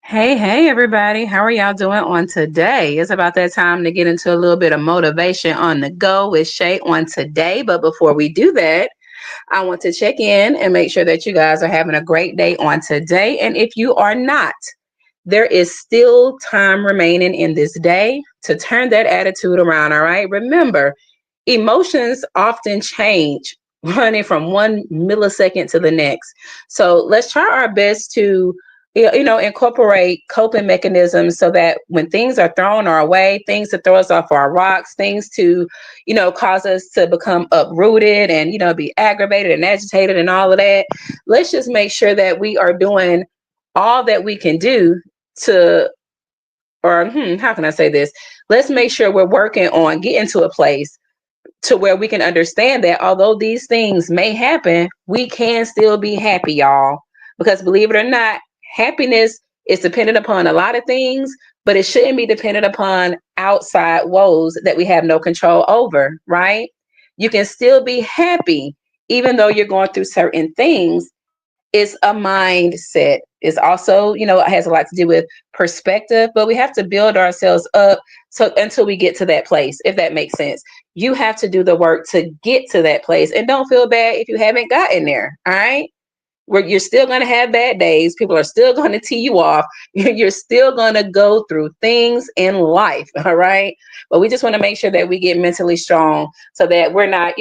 Hey, everybody. How are y'all doing on today? It's about that time to get into a little bit of motivation on the go with Shay on today. But before we do that, I want to check in and make sure that you guys are having a great day on today. And if you are not, there is still time remaining in this day to turn that attitude around. All right. Remember, emotions often change running from 1 millisecond to the next. So let's try our best to incorporate coping mechanisms so that when things are thrown our way, things to throw us off our rocks, things to cause us to become uprooted and be aggravated and agitated and all of that, let's just make sure that we are doing all that we can do to, or how can I say this? Let's make sure we're working on getting to a place to where we can understand that although these things may happen, we can still be happy, y'all. Because believe it or not, happiness is dependent upon a lot of things, but it shouldn't be dependent upon outside woes that we have no control over, right? You can still be happy even though you're going through certain things. It's a mindset. It's also, it has a lot to do with perspective, but we have to build ourselves up so until we get to that place, if that makes sense. You have to do the work to get to that place, and don't feel bad if you haven't gotten there. All right. Where you're still going to have bad days. People are still going to tee you off. You're still going to go through things in life. All right. But we just want to make sure that we get mentally strong so that we're not,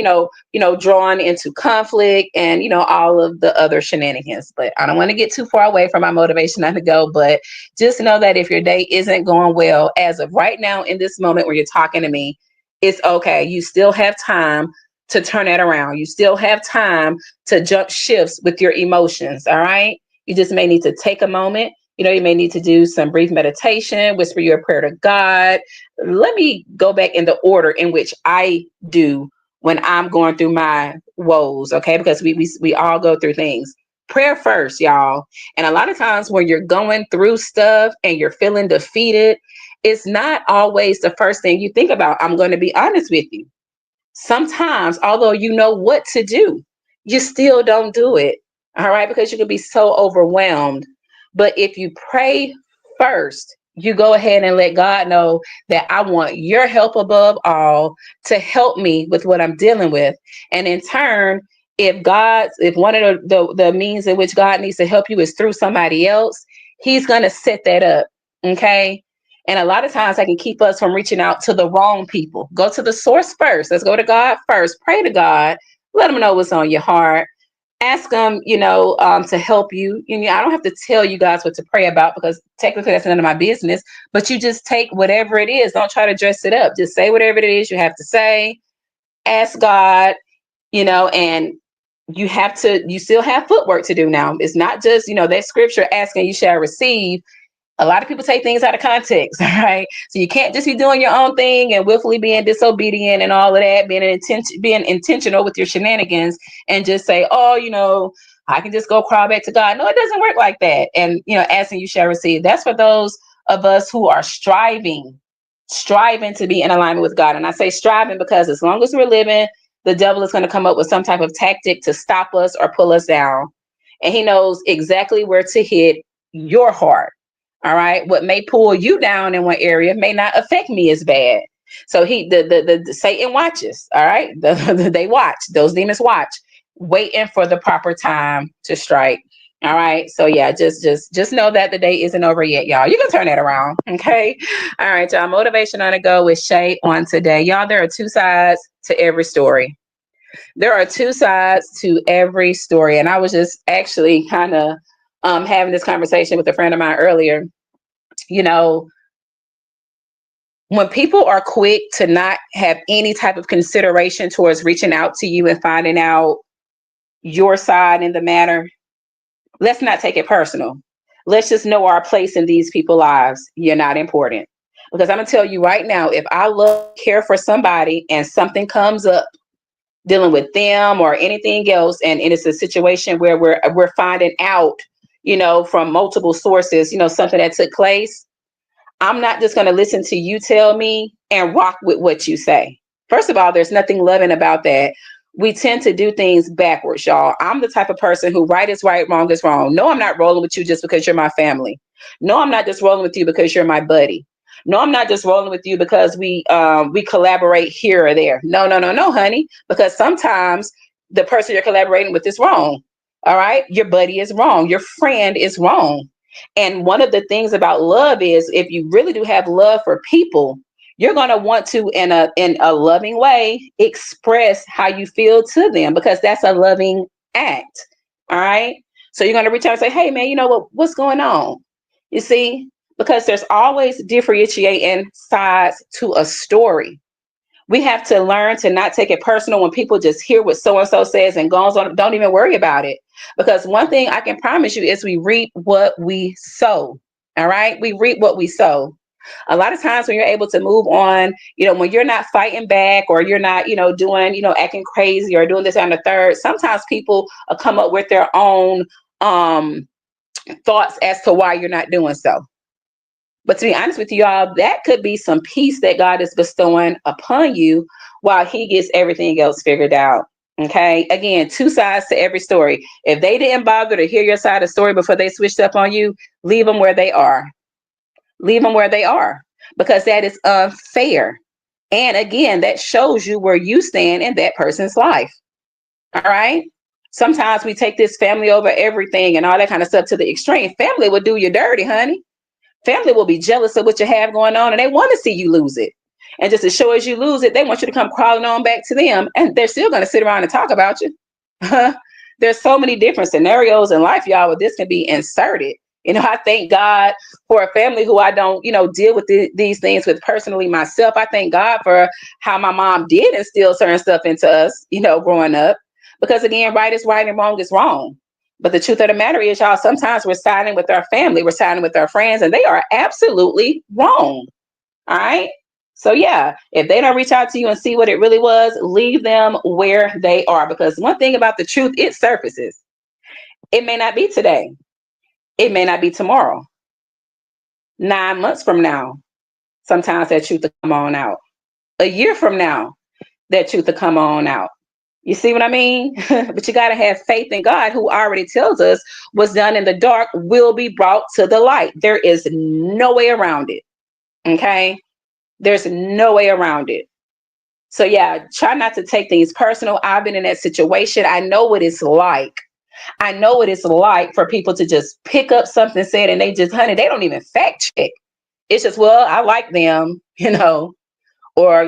drawn into conflict and, all of the other shenanigans. But I don't want to get too far away from my motivation on the go. But just know that if your day isn't going well, as of right now, in this moment where you're talking to me, it's okay. You still have time to turn that around. You still have time to jump shifts with your emotions. All right. You just may need to take a moment. You may need to do some brief meditation, whisper your prayer to God. Let me go back in the order in which I do when I'm going through my woes. Okay. Because we all go through things. Prayer first, y'all. And a lot of times when you're going through stuff and you're feeling defeated, it's not always the first thing you think about. I'm going to be honest with you. Sometimes, although you know what to do, you still don't do it. All right, because you can be so overwhelmed. But if you pray first, you go ahead and let God know that I want your help above all to help me with what I'm dealing with. And in turn, if one of the means in which God needs to help you is through somebody else, he's going to set that up. Okay. And a lot of times I can keep us from reaching out to the wrong people. Go to the source first. Let's go to God first. Pray to God. Let him know what's on your heart. Ask him, to help you. I don't have to tell you guys what to pray about because technically that's none of my business. But you just take whatever it is. Don't try to dress it up. Just say whatever it is you have to say. Ask God, and you still have footwork to do now. It's not just, that scripture asking you shall receive. A lot of people take things out of context, right? So you can't just be doing your own thing and willfully being disobedient and all of that, being intentional with your shenanigans and just say, oh, I can just go crawl back to God. No, it doesn't work like that. And, asking you shall receive. That's for those of us who are striving to be in alignment with God. And I say striving because as long as we're living, the devil is going to come up with some type of tactic to stop us or pull us down. And he knows exactly where to hit your heart. All right. What may pull you down in one area may not affect me as bad. So the Satan watches. All right. They watch. Those demons watch, waiting for the proper time to strike. All right. So yeah, just know that the day isn't over yet, y'all. You can turn that around. Okay. All right, y'all. Motivation on the go with Shay on today. Y'all, there are two sides to every story. There are two sides to every story. And I was just actually kind of having this conversation with a friend of mine earlier. You know, when people are quick to not have any type of consideration towards reaching out to you and finding out your side in the matter, let's not take it personal. Let's just know our place in these people's lives. You're not important. Because I'm going to tell you right now, if I care for somebody and something comes up dealing with them or anything else, and it's a situation where we're finding out, from multiple sources, something that took place, I'm not just going to listen to you tell me and rock with what you say. First of all, there's nothing loving about that. We tend to do things backwards, y'all. I'm the type of person who right is right, wrong is wrong. No, I'm not rolling with you just because you're my family. No, I'm not just rolling with you because you're my buddy. No, I'm not just rolling with you because we collaborate here or there. No, no, no, no, honey. Because sometimes the person you're collaborating with is wrong. All right, your buddy is wrong. Your friend is wrong. And one of the things about love is if you really do have love for people, you're going to want to in a loving way express how you feel to them because that's a loving act. All right, so you're going to reach out and say, hey man, you know what's going on, you see, because there's always differentiating sides to a story. We have to learn to not take it personal when people just hear what so and so says and goes on. Don't even worry about it, because one thing I can promise you is we reap what we sow. All right, we reap what we sow. A lot of times when you're able to move on, when you're not fighting back or you're not, doing, acting crazy or doing this on the third, sometimes people come up with their own thoughts as to why you're not doing so. But to be honest with you all, that could be some peace that God is bestowing upon you while he gets everything else figured out. Okay. Again, two sides to every story. If they didn't bother to hear your side of the story before they switched up on you, leave them where they are. Leave them where they are, because that is unfair. And again, that shows you where you stand in that person's life. All right. Sometimes we take this family over everything and all that kind of stuff to the extreme. Family will do you dirty, honey. Family will be jealous of what you have going on and they want to see you lose it. And just as sure as you lose it, they want you to come crawling on back to them. And they're still going to sit around and talk about you. There's so many different scenarios in life, y'all, where this can be inserted. I thank God for a family who I don't, deal with these things with personally myself. I thank God for how my mom did instill certain stuff into us, growing up. Because again, right is right and wrong is wrong. But the truth of the matter is, y'all, sometimes we're siding with our family, we're siding with our friends, and they are absolutely wrong. All right. So, yeah, if they don't reach out to you and see what it really was, leave them where they are. Because one thing about the truth, it surfaces. It may not be today. It may not be tomorrow. 9 months from now, sometimes that truth will come on out. A year from now, that truth will come on out. You see what I mean? But you got to have faith in God, who already tells us what's done in the dark will be brought to the light. There is no way around it. Okay? There's no way around it. So yeah, try not to take things personal. I've been in that situation. I know what it's like. I know what it's like for people to just pick up something said and they just, honey, they don't even fact check. It's just, well, I like them, or,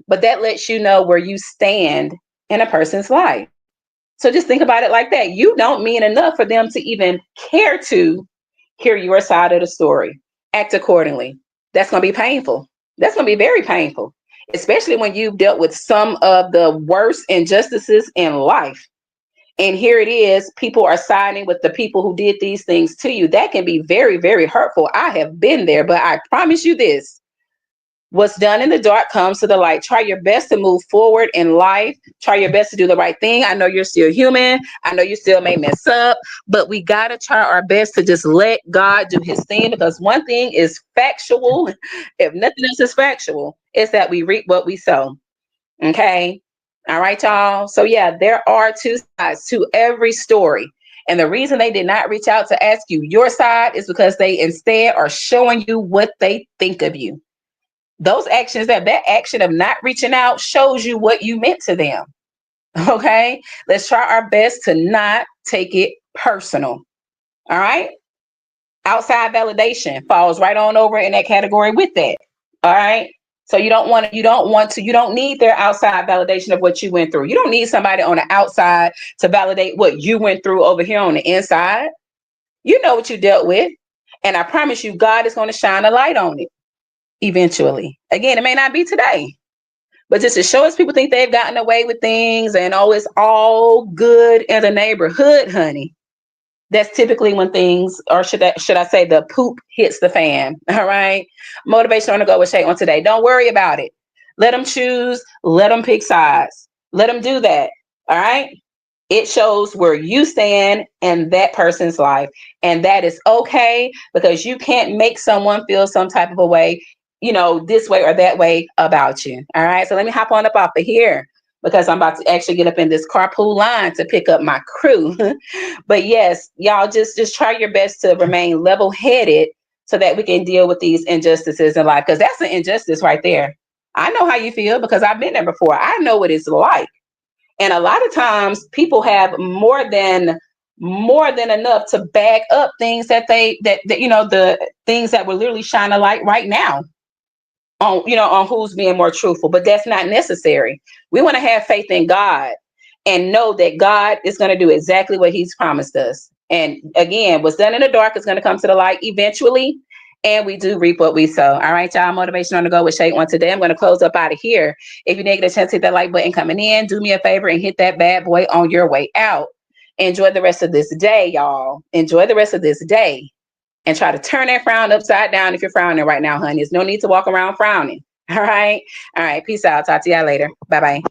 but that lets you know where you stand in a person's life. So just think about it like that. You don't mean enough for them to even care to hear your side of the story. Act accordingly. That's going to be painful. That's going to be very painful, especially when you've dealt with some of the worst injustices in life. And here it is, people are siding with the people who did these things to you. That can be very, very hurtful. I have been there, but I promise you this. What's done in the dark comes to the light. Try your best to move forward in life. Try your best to do the right thing. I know you're still human. I know you still may mess up, but we got to try our best to just let God do his thing, because one thing is factual. If nothing else is factual, it's that we reap what we sow. Okay. All right, y'all. So yeah, there are two sides to every story. And the reason they did not reach out to ask you your side is because they instead are showing you what they think of you. Those actions, that action of not reaching out shows you what you meant to them. Okay. Let's try our best to not take it personal. All right. Outside validation falls right on over in that category with that. All right. So you don't need their outside validation of what you went through. You don't need somebody on the outside to validate what you went through over here on the inside. You know what you dealt with. And I promise you, God is going to shine a light on it eventually. Again, it may not be today, but just to show us people think they've gotten away with things and it's all good in the neighborhood, honey. That's typically when things, or should I say, the poop hits the fan. All right. Motivation on the go with Shay on today. Don't worry about it. Let them choose. Let them pick sides. Let them do that. All right. It shows where you stand in that person's life. And that is okay, because you can't make someone feel some type of a way, this way or that way about you. All right. So let me hop on up off of here. because I'm about to actually get up in this carpool line to pick up my crew. But yes, y'all just try your best to remain level headed so that we can deal with these injustices in life, because that's an injustice right there. I know how you feel because I've been there before. I know what it's like. And a lot of times people have more than enough to back up things that the things that will literally shine a light right now on who's being more truthful, but that's not necessary. We want to have faith in God and know that God is going to do exactly what he's promised us. And again, what's done in the dark is going to come to the light eventually. And we do reap what we sow. All right, y'all. Motivation on the go with Shay on today. I'm going to close up out of here. If you didn't get a chance to hit that like button coming in, do me a favor and hit that bad boy on your way out. Enjoy the rest of this day, y'all. Enjoy the rest of this day. And try to turn that frown upside down if you're frowning right now, honey. There's no need to walk around frowning. All right. All right. Peace out. Talk to y'all later. Bye bye.